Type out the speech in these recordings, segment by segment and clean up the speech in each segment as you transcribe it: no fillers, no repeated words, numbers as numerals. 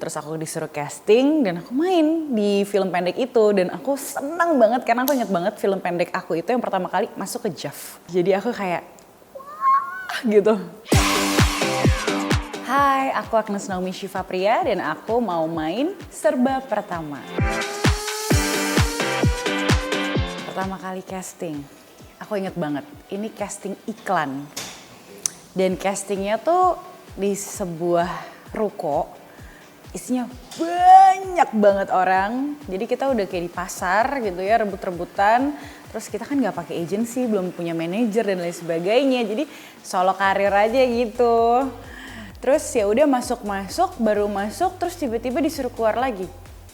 Terus aku disuruh casting dan aku main di film pendek itu. Dan aku senang banget karena aku inget banget film pendek aku itu yang pertama kali masuk ke JAV. Jadi aku kayak, wah gitu. Hai, aku Agnes Naomi Syifa Pria dan aku mau main Serba Pertama. Pertama kali casting, aku inget banget, ini casting iklan. Dan castingnya tuh di sebuah ruko. Isinya banyak banget orang, jadi kita udah kayak di pasar gitu ya, rebut-rebutan. Terus kita kan nggak pakai agency, belum punya manajer dan lain sebagainya, jadi solo karir aja gitu. Terus ya udah masuk, baru masuk, terus tiba-tiba disuruh keluar lagi.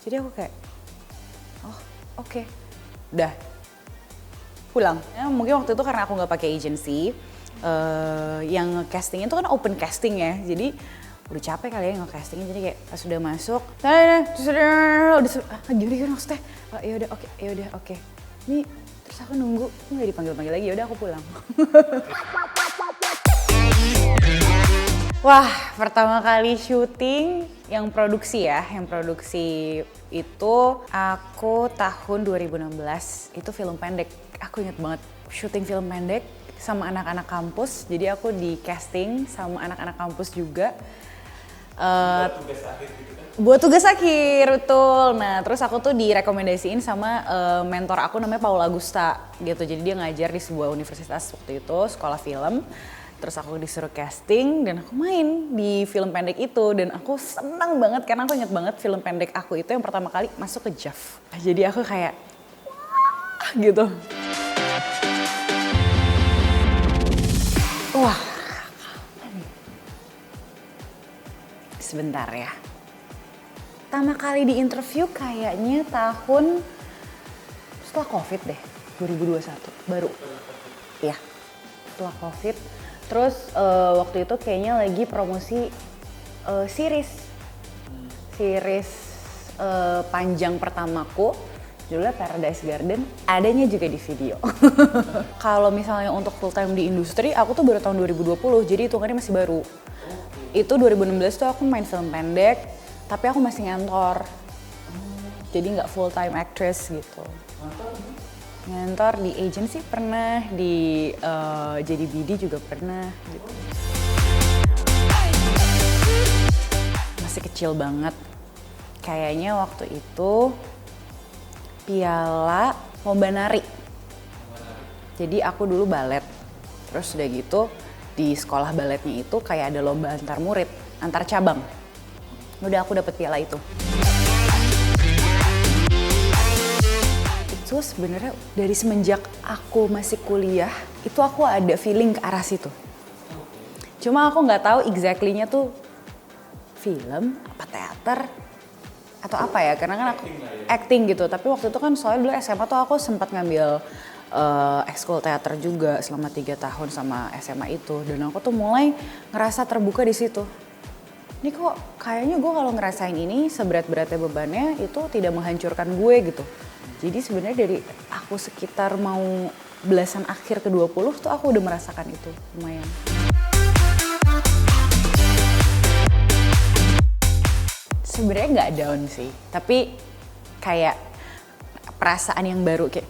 Jadi aku kayak, oh oke, udah pulang. Ya, mungkin waktu itu karena aku nggak pakai agency, yang casting itu kan open casting ya, jadi udah capek kali ya nge-castingnya, jadi kayak pas udah masuk, gimana kan maksudnya, yaudah oke. Ini terus aku nunggu, nggak dipanggil-panggil lagi, yaudah aku pulang. Wah, pertama kali syuting yang produksi itu aku tahun 2016, itu film pendek. Aku inget banget, syuting film pendek sama anak-anak kampus, jadi aku di casting sama anak-anak kampus juga. Buat tugas akhir gitu kan? Buat tugas akhir, betul. Nah, terus aku tuh direkomendasiin sama mentor aku namanya Paul Agusta gitu. Jadi dia ngajar di sebuah universitas waktu itu, sekolah film. Terus aku disuruh casting dan aku main di film pendek itu. Dan aku senang banget karena aku inget banget film pendek aku itu yang pertama kali masuk ke JAV. Jadi aku kayak, wah gitu. Wah. Sebentar ya. Pertama kali di interview kayaknya tahun setelah COVID deh, 2021 baru. Ya, setelah COVID. Terus waktu itu kayaknya lagi promosi series panjang pertamaku, judulnya Paradise Garden, adanya juga di video. Kalau misalnya untuk full time di industri, aku tuh baru tahun 2020, jadi hitungannya masih baru. Itu 2016 tuh aku main film pendek, tapi aku masih ngantor. Jadi nggak full time actress gitu. Ngantor di agency pernah, di JDBD juga pernah gitu. Masih kecil banget. Kayaknya waktu itu piala lomba nari. Jadi aku dulu balet. Terus udah gitu di sekolah baletnya itu kayak ada lomba antar murid, antar cabang. Udah aku dapet piala itu. Itu sebenarnya dari semenjak aku masih kuliah, itu aku ada feeling ke arah situ. Cuma aku nggak tahu exactly-nya tuh film, apa teater, atau apa ya, karena kan aku acting gitu. Tapi waktu itu kan soalnya dulu SMA tuh aku sempat ngambil ekskul teater juga selama 3 tahun sama SMA itu, dan aku tuh mulai ngerasa terbuka di situ. Ini kok kayaknya gue kalau ngerasain ini seberat-beratnya bebannya itu tidak menghancurkan gue gitu. Jadi sebenarnya dari aku sekitar mau belasan akhir ke 20 tuh aku udah merasakan itu lumayan. Sebenarnya nggak down sih, tapi kayak perasaan yang baru kayak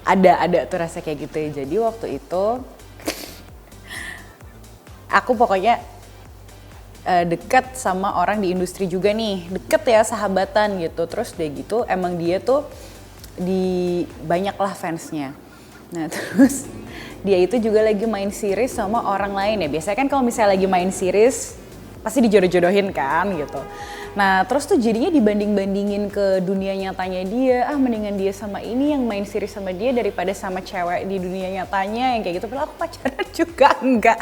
ada tuh rasa kayak gitu ya. Jadi waktu itu aku pokoknya deket sama orang di industri juga nih, deket ya, sahabatan gitu. Terus dia gitu emang dia tuh banyak lah fansnya. Nah terus dia itu juga lagi main series sama orang lain ya. Biasanya kan kalau misalnya lagi main series pasti dijodoh-jodohin kan gitu. Nah terus tuh jadinya dibanding-bandingin ke dunia nyatanya dia, mendingan dia sama ini yang main series sama dia daripada sama cewek di dunia nyatanya yang kayak gitu. Padahal aku pacaran juga enggak.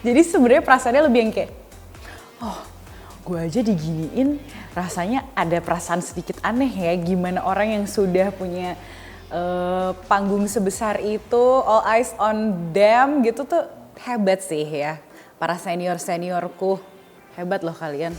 Jadi sebenarnya perasaannya lebih yang kayak, oh gue aja diginiin, rasanya ada perasaan sedikit aneh ya, gimana orang yang sudah punya panggung sebesar itu, all eyes on them gitu tuh hebat sih ya. Para senior-seniorku, hebat loh kalian.